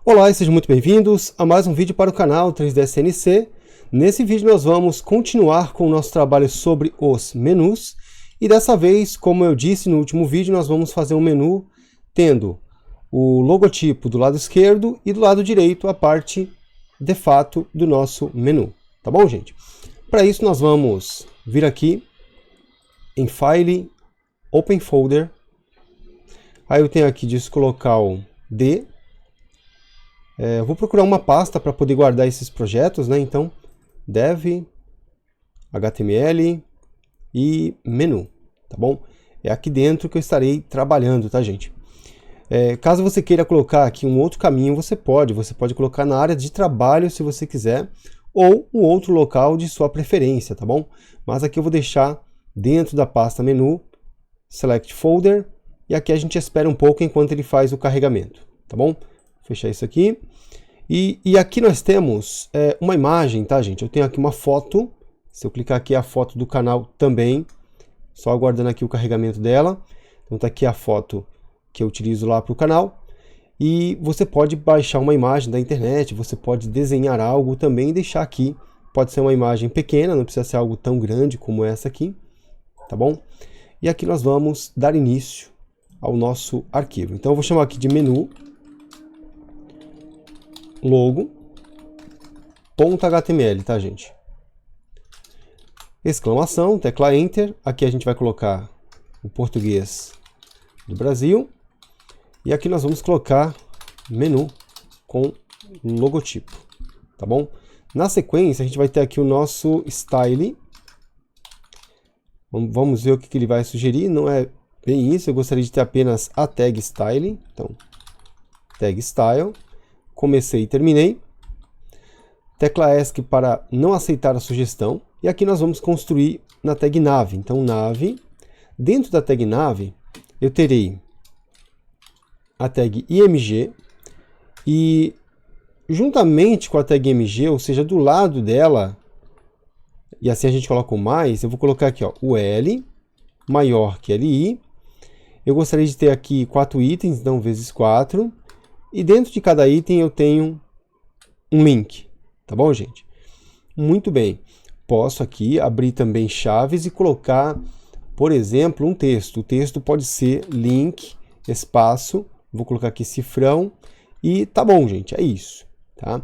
Olá e sejam muito bem-vindos a mais um vídeo para o canal 3ds CNC. Nesse vídeo nós vamos continuar com o nosso trabalho sobre os menus e dessa vez, como eu disse no último vídeo, nós vamos fazer um menu tendo o logotipo do lado esquerdo e do lado direito a parte de fato do nosso menu, tá bom, gente? Para isso nós vamos vir aqui em File, Open Folder, aí eu tenho aqui disco local D. Eu vou procurar uma pasta para poder guardar esses projetos, né? Então, dev, HTML e menu, tá bom? É aqui dentro que eu estarei trabalhando, tá, gente? Caso você queira colocar aqui um outro caminho, você pode colocar na área de trabalho, se você quiser, ou um outro local de sua preferência, tá bom? Mas aqui eu vou deixar dentro da pasta menu, Select Folder, e aqui a gente espera um pouco enquanto ele faz o carregamento, tá bom? Fechar isso aqui. E aqui nós temos uma imagem, tá, gente? Eu tenho aqui uma foto. Se eu clicar aqui, é a foto do canal também. Só aguardando aqui o carregamento dela. Então tá aqui a foto que eu utilizo lá para o canal. E você pode baixar uma imagem da internet, você pode desenhar algo também e deixar aqui. Pode ser uma imagem pequena, não precisa ser algo tão grande como essa aqui, tá bom? E aqui nós vamos dar início ao nosso arquivo. Então eu vou chamar aqui de menu logo.html, tá, gente? Exclamação, tecla Enter. Aqui a gente vai colocar o português do Brasil. E aqui nós vamos colocar menu com logotipo, tá bom? Na sequência, a gente vai ter aqui o nosso style. Vamos ver o que ele vai sugerir. Não é bem isso, eu gostaria de ter apenas a tag style. Então, tag style. Comecei e terminei. Tecla ESC para não aceitar a sugestão. E aqui nós vamos construir na tag nav. Então, nav. Dentro da tag nav, eu terei a tag img. E juntamente com a tag img, ou seja, do lado dela, e assim a gente coloca o mais, eu vou colocar aqui ó, o L maior que LI. Eu gostaria de ter aqui 4 itens, então vezes 4. E dentro de cada item eu tenho um link, tá bom, gente? Muito bem. Posso aqui abrir também chaves e colocar, por exemplo, um texto. O texto pode ser link, espaço, vou colocar aqui cifrão e tá bom, gente, é isso, tá?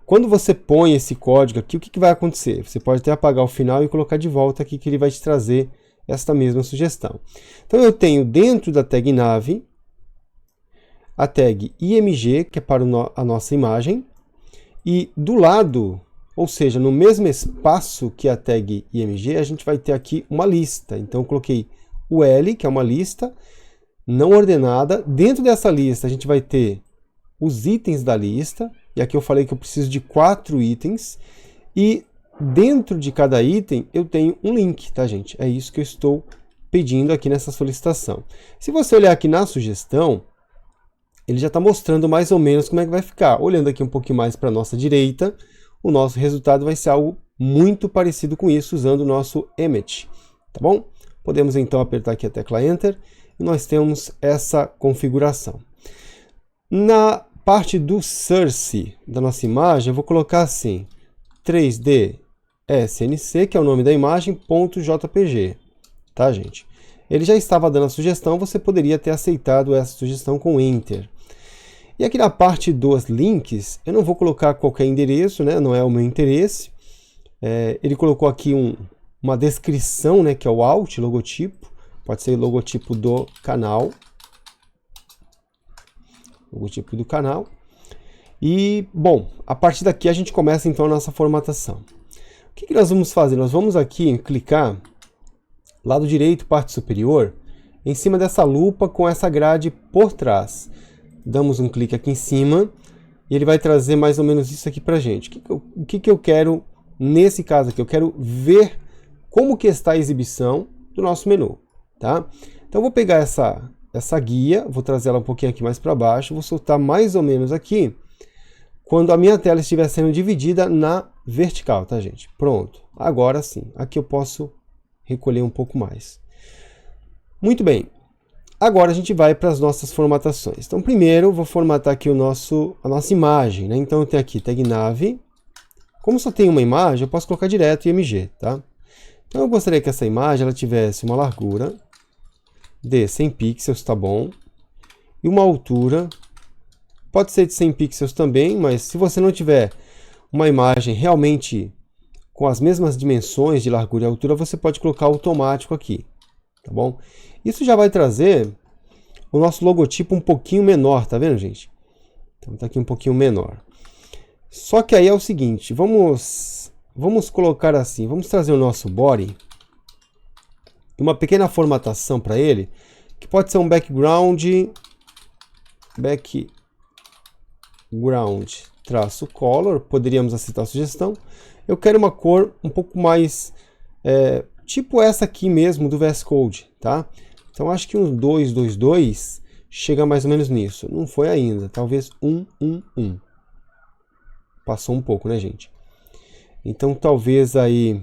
Quando você põe esse código aqui, o que vai acontecer? Você pode até apagar o final e colocar de volta aqui que ele vai te trazer esta mesma sugestão. Então eu tenho dentro da tag nav a tag img, que é para a nossa imagem, e do lado, ou seja, no mesmo espaço que a tag img, a gente vai ter aqui uma lista. Então eu coloquei o L, que é uma lista não ordenada. Dentro dessa lista a gente vai ter os itens da lista, e aqui eu falei que eu preciso de 4 itens, e dentro de cada item eu tenho um link, tá, gente? É isso que eu estou pedindo aqui nessa solicitação. Se você olhar aqui na sugestão, ele já está mostrando mais ou menos como é que vai ficar. Olhando aqui um pouquinho mais para a nossa direita, o nosso resultado vai ser algo muito parecido com isso, usando o nosso image, tá bom? Podemos então apertar aqui a tecla Enter, e nós temos essa configuração. Na parte do source da nossa imagem, eu vou colocar assim, 3D SNC, que é o nome da imagem, .jpg, tá, gente? Ele já estava dando a sugestão, você poderia ter aceitado essa sugestão com Enter. E aqui na parte dos links, eu não vou colocar qualquer endereço, né? Não é o meu interesse. Ele colocou aqui uma descrição, né? Que é o alt, logotipo. Pode ser logotipo do canal. Logotipo do canal. E, bom, a partir daqui a gente começa então a nossa formatação. O que nós vamos fazer? Nós vamos aqui clicar, lado direito, parte superior, em cima dessa lupa com essa grade por trás. Damos um clique aqui em cima e ele vai trazer mais ou menos isso aqui pra gente. O que eu quero nesse caso aqui? Eu quero ver como que está a exibição do nosso menu, tá? Então eu vou pegar essa guia, vou trazer ela um pouquinho aqui mais para baixo, vou soltar mais ou menos aqui quando a minha tela estiver sendo dividida na vertical, tá, gente? Pronto. Agora sim, aqui eu posso recolher um pouco mais. Muito bem. Agora a gente vai para as nossas formatações. Então primeiro eu vou formatar aqui a nossa imagem, né? Então eu tenho aqui tag nav. Como só tem uma imagem, eu posso colocar direto IMG, tá? Então eu gostaria que essa imagem ela tivesse uma largura de 100 pixels, tá bom? E uma altura, pode ser de 100 pixels também, mas se você não tiver uma imagem realmente com as mesmas dimensões de largura e altura, você pode colocar automático aqui, tá bom? Isso já vai trazer o nosso logotipo um pouquinho menor, tá vendo, gente? Então tá aqui um pouquinho menor. Só que aí é o seguinte, vamos colocar assim, vamos trazer o nosso body, uma pequena formatação para ele, que pode ser um background traço color, poderíamos aceitar a sugestão. Eu quero uma cor um pouco mais, tipo essa aqui mesmo do VS Code, tá? Então acho que um 222 chega mais ou menos nisso. Não foi ainda, talvez 111. Passou um pouco, né, gente? Então talvez aí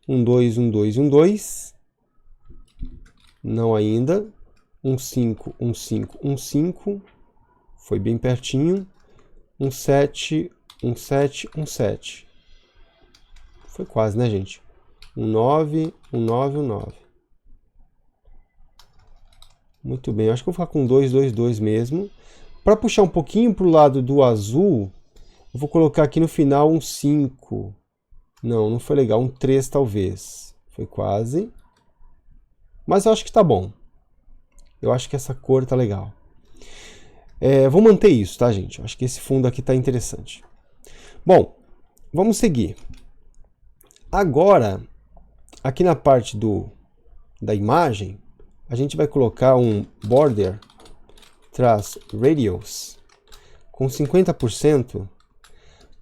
12. Não ainda. 15. Foi bem pertinho. 17. Foi quase, né, gente? 19. Muito bem, acho que eu vou ficar com 222 mesmo. Para puxar um pouquinho para o lado do azul, eu vou colocar aqui no final um 5. Não foi legal, um 3 talvez. Foi quase. Mas eu acho que tá bom. Eu acho que essa cor tá legal. Vou manter isso, tá, gente? Eu acho que esse fundo aqui tá interessante. Bom, vamos seguir. Agora, aqui na parte da imagem, a gente vai colocar um border traço radius com 50%.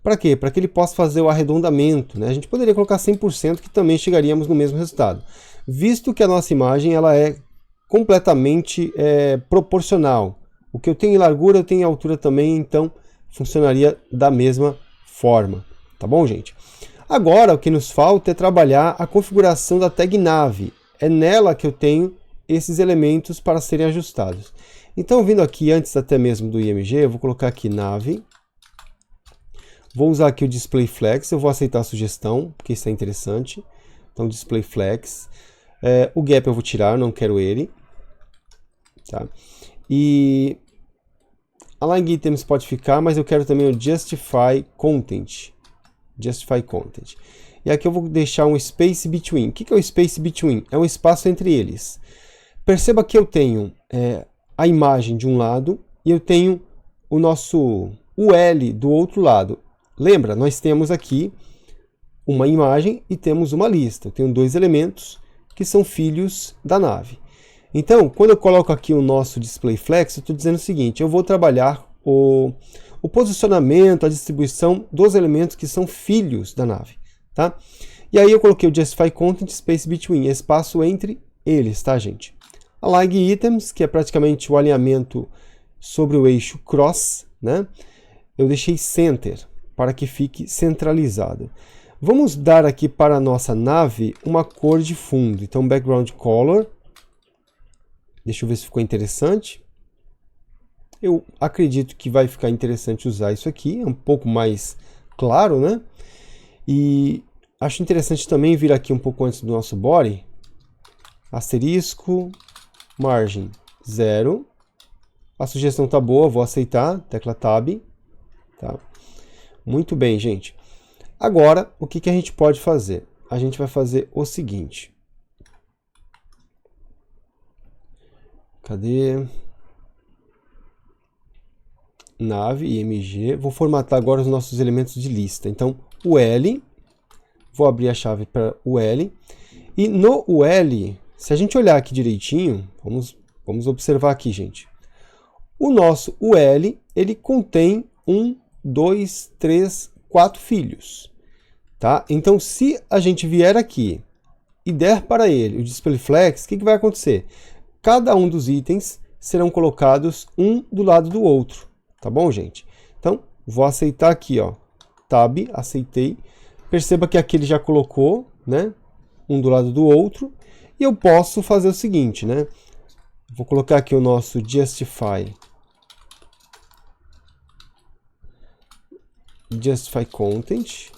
Para quê? Para que ele possa fazer o arredondamento, né? A gente poderia colocar 100% que também chegaríamos no mesmo resultado. Visto que a nossa imagem ela é completamente proporcional. O que eu tenho em largura, eu tenho em altura também, então funcionaria da mesma forma. Tá bom, gente? Agora, o que nos falta é trabalhar a configuração da tag nav. É nela que eu tenho esses elementos para serem ajustados. Então, vindo aqui antes até mesmo do IMG, eu vou colocar aqui nav. Vou usar aqui o display flex, eu vou aceitar a sugestão, porque isso é interessante. Então, display flex. O gap eu vou tirar, não quero ele. Tá? E align items pode ficar, mas eu quero também o justify content. Justify content. E aqui eu vou deixar um space between. O que é o space between? É um espaço entre eles. Perceba que eu tenho a imagem de um lado e eu tenho o nosso UL do outro lado. Lembra, nós temos aqui uma imagem e temos uma lista. Eu tenho dois elementos que são filhos da nave. Então, quando eu coloco aqui o nosso display flex, eu estou dizendo o seguinte, eu vou trabalhar o posicionamento, a distribuição dos elementos que são filhos da nave. Tá? E aí eu coloquei o justify content space between, espaço entre eles, tá, gente? Align items, que é praticamente o alinhamento sobre o eixo cross, né? Eu deixei center, para que fique centralizado. Vamos dar aqui para a nossa nave uma cor de fundo. Então, background color. Deixa eu ver se ficou interessante. Eu acredito que vai ficar interessante usar isso aqui. É um pouco mais claro, né? E acho interessante também vir aqui um pouco antes do nosso body. Asterisco, margem 0. A sugestão tá boa, vou aceitar. Tecla Tab. Tá? Muito bem, gente. Agora, o que a gente pode fazer? A gente vai fazer o seguinte. Cadê? Nav, IMG. Vou formatar agora os nossos elementos de lista. Então, UL. Vou abrir a chave para UL. E no UL, se a gente olhar aqui direitinho, vamos observar aqui, gente. O nosso UL, ele contém 1, 2, 3, 4 filhos. Tá? Então, se a gente vier aqui e der para ele o display flex, o que vai acontecer? Cada um dos itens serão colocados um do lado do outro. Tá bom, gente? Então, vou aceitar aqui, ó. Tab, aceitei. Perceba que aqui ele já colocou, né? Um do lado do outro. E eu posso fazer o seguinte, né? Vou colocar aqui o nosso Justify Content,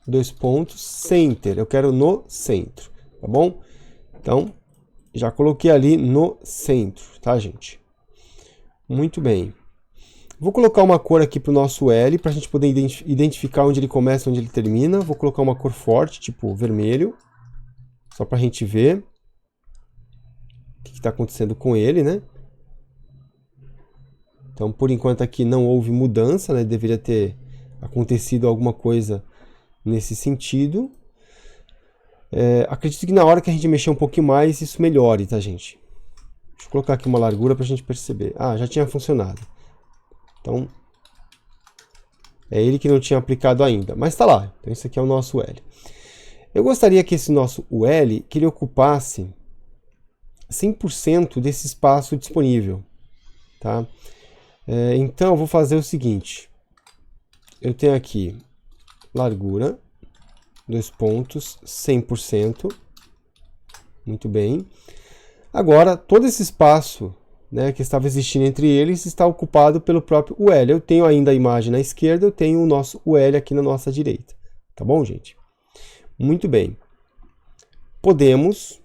dois pontos, Center, eu quero no centro, tá bom? Então, já coloquei ali no centro, tá, gente? Muito bem. Vou colocar uma cor aqui para o nosso L, para a gente poder identificar onde ele começa e onde ele termina. Vou colocar uma cor forte, tipo vermelho, só para a gente ver o que está acontecendo com ele, né? Então, por enquanto aqui não houve mudança, né? Deveria ter acontecido alguma coisa nesse sentido. Acredito que na hora que a gente mexer um pouquinho mais, isso melhore, tá, gente? Deixa eu colocar aqui uma largura para a gente perceber. Ah, já tinha funcionado. Então, é ele que não tinha aplicado ainda, mas está lá. Então, esse aqui é o nosso L. Eu gostaria que esse nosso UL, que ele ocupasse 100% desse espaço disponível, tá? Então, eu vou fazer o seguinte. Eu tenho aqui largura, dois pontos, 100%. Muito bem. Agora, todo esse espaço, né, que estava existindo entre eles está ocupado pelo próprio UL. Eu tenho ainda a imagem na esquerda, eu tenho o nosso UL aqui na nossa direita. Tá bom, gente? Muito bem. Podemos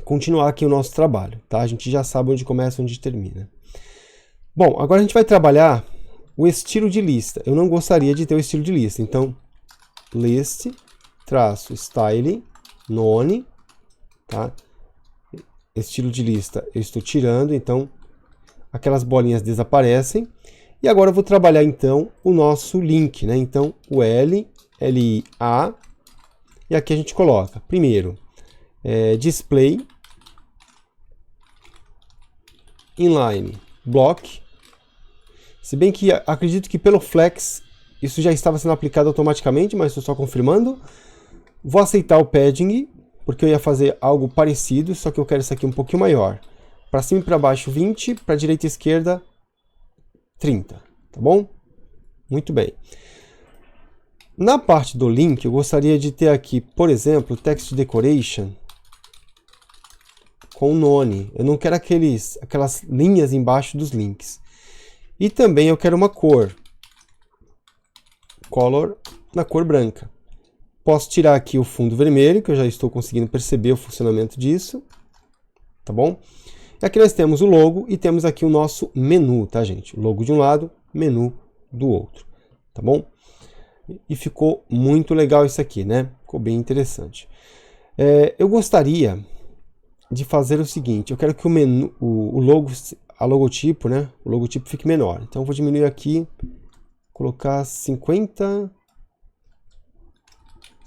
continuar aqui o nosso trabalho, tá? A gente já sabe onde começa e onde termina. Bom, agora a gente vai trabalhar o estilo de lista. Eu não gostaria de ter o estilo de lista, então list, style, none, tá? Estilo de lista eu estou tirando, então aquelas bolinhas desaparecem. E agora eu vou trabalhar então o nosso link, né? Então o L, LIA, e aqui a gente coloca, primeiro, display, inline, block. Se bem que acredito que pelo flex isso já estava sendo aplicado automaticamente, mas estou só confirmando. Vou aceitar o padding, porque eu ia fazer algo parecido, só que eu quero isso aqui um pouquinho maior. Para cima e para baixo 20, para direita e esquerda 30, tá bom? Muito bem. Na parte do link, eu gostaria de ter aqui, por exemplo, text decoration com none. Eu não quero aquelas linhas embaixo dos links. E também eu quero uma cor. Color na cor branca. Posso tirar aqui o fundo vermelho, que eu já estou conseguindo perceber o funcionamento disso. Tá bom? E aqui nós temos o logo e temos aqui o nosso menu, tá, gente? O logo de um lado, menu do outro. Tá bom? E ficou muito legal isso aqui, né? Ficou bem interessante. Eu gostaria de fazer o seguinte. Eu quero que o menu, a logotipo, né? O logotipo fique menor. Então eu vou diminuir aqui, colocar 50...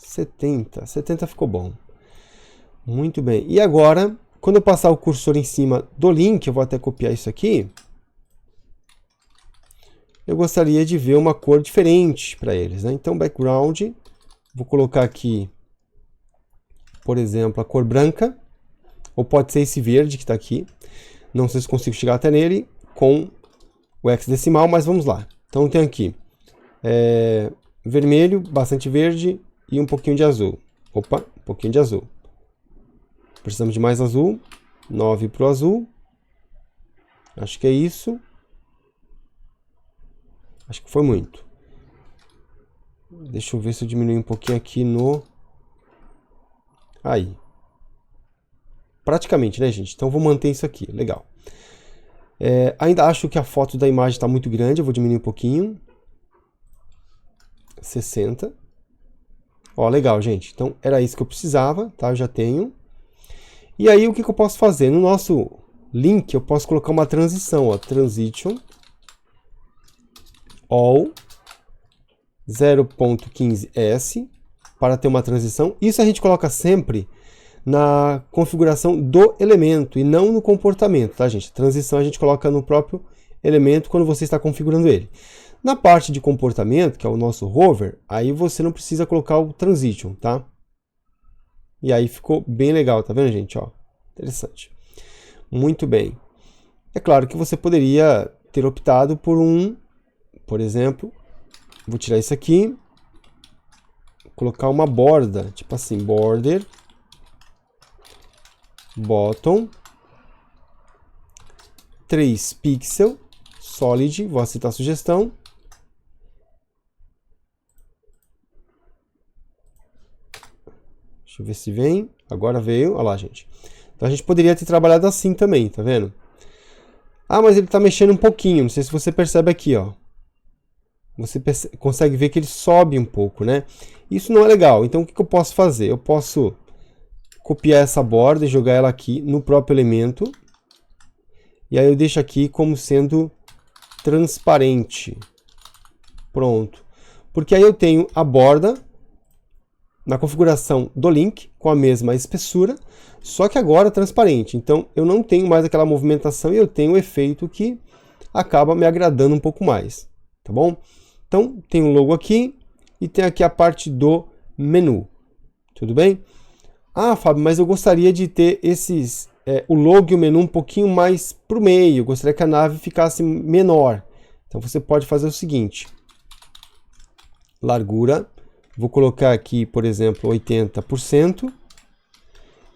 70 ficou bom. Muito bem. E agora, quando eu passar o cursor em cima do link, eu vou até copiar isso aqui. Eu gostaria de ver uma cor diferente para eles, né? Então, background, vou colocar aqui, por exemplo, a cor branca, ou pode ser esse verde que está aqui. Não sei se consigo chegar até nele com o hexadecimal, mas vamos lá. Então, tem aqui vermelho, bastante verde, e um pouquinho de azul. Opa, um pouquinho de azul. Precisamos de mais azul. 9 para o azul. Acho que é isso. Acho que foi muito. Deixa eu ver se eu diminuir um pouquinho aqui no... Aí. Praticamente, né, gente? Então vou manter isso aqui. Legal. Ainda acho que a foto da imagem está muito grande. Eu vou diminuir um pouquinho. 60. Ó, legal, gente. Então, era isso que eu precisava, tá? Eu já tenho. E aí, o que eu posso fazer? No nosso link, eu posso colocar uma transição, ó. Transition all 0.15s para ter uma transição. Isso a gente coloca sempre na configuração do elemento e não no comportamento, tá, gente? Transição a gente coloca no próprio elemento quando você está configurando ele. Na parte de comportamento, que é o nosso hover, aí você não precisa colocar o transition, tá? E aí ficou bem legal, tá vendo, gente? Ó, interessante. Muito bem. É claro que você poderia ter optado por exemplo, vou tirar isso aqui, colocar uma borda, tipo assim, border, bottom, 3 pixel, solid, vou aceitar a sugestão. Deixa eu ver se vem. Agora veio. Olha lá, gente. Então a gente poderia ter trabalhado assim também, tá vendo? Ah, mas ele está mexendo um pouquinho. Não sei se você percebe aqui, ó. Você consegue ver que ele sobe um pouco, né? Isso não é legal. Então o que eu posso fazer? Eu posso copiar essa borda e jogar ela aqui no próprio elemento. E aí eu deixo aqui como sendo transparente. Pronto. Porque aí eu tenho a borda na configuração do link com a mesma espessura, só que agora transparente. Então eu não tenho mais aquela movimentação e eu tenho o efeito que acaba me agradando um pouco mais, tá bom? Então tem o logo aqui e tem aqui a parte do menu, tudo bem? Ah, Fábio, mas eu gostaria de ter o logo e o menu um pouquinho mais para o meio, eu gostaria que a nave ficasse menor. Então você pode fazer o seguinte, largura, vou colocar aqui, por exemplo, 80%.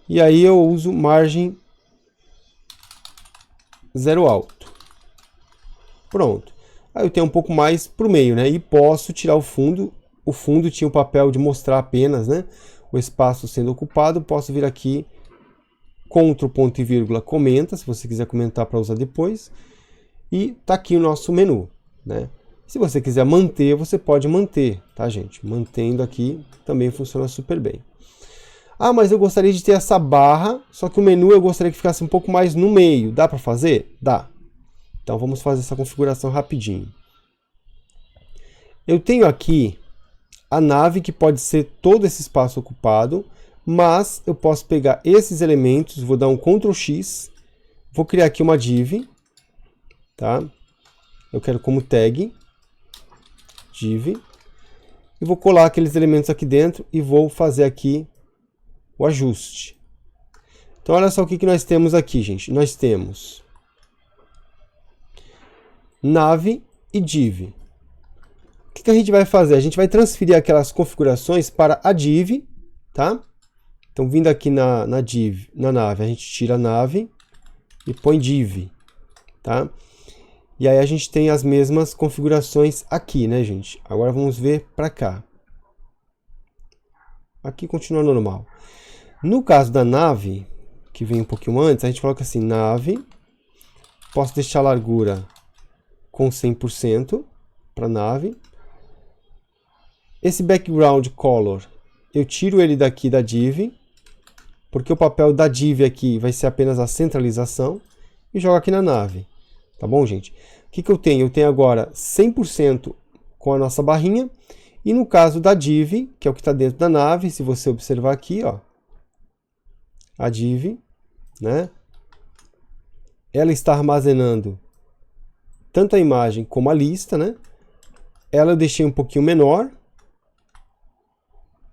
E aí eu uso margem 0 alto. Pronto. Aí eu tenho um pouco mais para o meio, né? E posso tirar o fundo. O fundo tinha o papel de mostrar apenas, né, o espaço sendo ocupado. Posso vir aqui, Ctrl, ponto e vírgula, comenta, se você quiser comentar para usar depois. E tá aqui o nosso menu, né? Se você quiser manter, você pode manter, tá, gente? Mantendo aqui também funciona super bem. Ah, mas eu gostaria de ter essa barra, só que o menu eu gostaria que ficasse um pouco mais no meio. Dá para fazer? Dá. Então vamos fazer essa configuração rapidinho. Eu tenho aqui a nave que pode ser todo esse espaço ocupado, mas eu posso pegar esses elementos, vou dar um Ctrl X, vou criar aqui uma div, tá? Eu quero como tag, div, e vou colar aqueles elementos aqui dentro e vou fazer aqui o ajuste. Então olha só o que nós temos aqui, gente. Nós temos nave e div. O que a gente vai fazer? A gente vai transferir aquelas configurações para a div, tá? Então vindo aqui na div, na nave, a gente tira a nave e põe div, tá? E aí a gente tem as mesmas configurações aqui, né, gente? Agora vamos ver para cá. Aqui continua normal. No caso da nave, que vem um pouquinho antes, a gente coloca assim, nave, posso deixar a largura com 100% para a nave. Esse background color, eu tiro ele daqui da div, porque o papel da div aqui vai ser apenas a centralização, e jogo aqui na nave. Tá bom, gente? O que eu tenho? Eu tenho agora 100% com a nossa barrinha, e no caso da div, que é o que está dentro da nave, se você observar aqui, ó, a div, né? Ela está armazenando tanto a imagem como a lista, né? Ela eu deixei um pouquinho menor.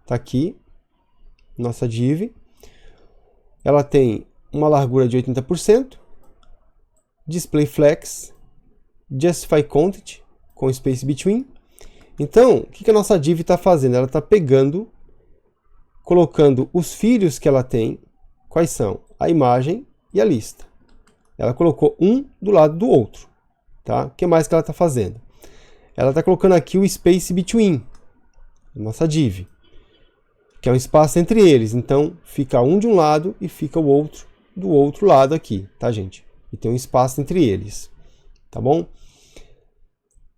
Tá aqui, nossa div. Ela tem uma largura de 80%, display flex, justify content com space between. Então, o que a nossa div está fazendo? Ela está pegando, colocando os filhos que ela tem. Quais são? A imagem e a lista. Ela colocou um do lado do outro. Tá? O que mais que ela está fazendo? Ela está colocando aqui o space between, a nossa div, que é um espaço entre eles. Então, fica um de um lado e fica o outro do outro lado aqui, tá, gente? E tem um espaço entre eles, tá bom?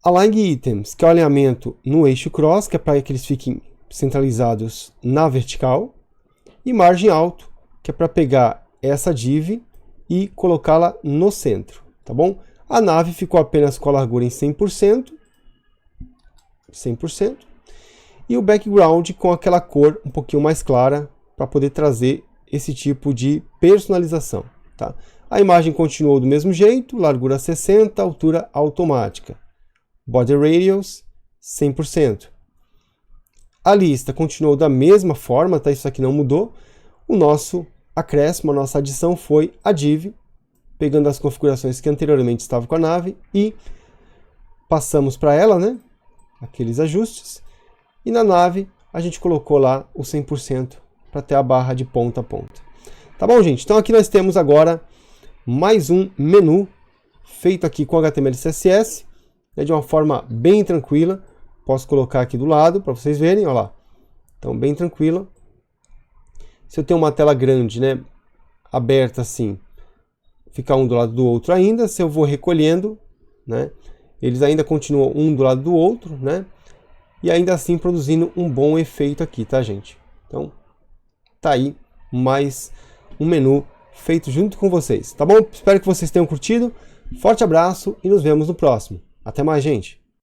Align items, que é o alinhamento no eixo cross, que é para que eles fiquem centralizados na vertical. E margem alto, que é para pegar essa div e colocá-la no centro, tá bom? A nave ficou apenas com a largura em 100%, e o background com aquela cor um pouquinho mais clara para poder trazer esse tipo de personalização, tá? A imagem continuou do mesmo jeito, largura 60, altura automática. Body radius 100%. A lista continuou da mesma forma, tá? Isso aqui não mudou. O nosso acréscimo, a nossa adição foi a div, pegando as configurações que anteriormente estavam com a nave e passamos para ela, né? Aqueles ajustes. E na nave a gente colocou lá o 100% para ter a barra de ponta a ponta. Tá bom, gente? Então aqui nós temos agora mais um menu feito aqui com HTML e CSS, né, de uma forma bem tranquila. Posso colocar aqui do lado para vocês verem, olha lá. Então, bem tranquila. Se eu tenho uma tela grande, né, aberta assim, fica um do lado do outro ainda. Se eu vou recolhendo, né, eles ainda continuam um do lado do outro, né, e ainda assim produzindo um bom efeito aqui, tá, gente? Então, tá aí mais um menu feito junto com vocês, tá bom? Espero que vocês tenham curtido. Forte abraço e nos vemos no próximo. Até mais, gente!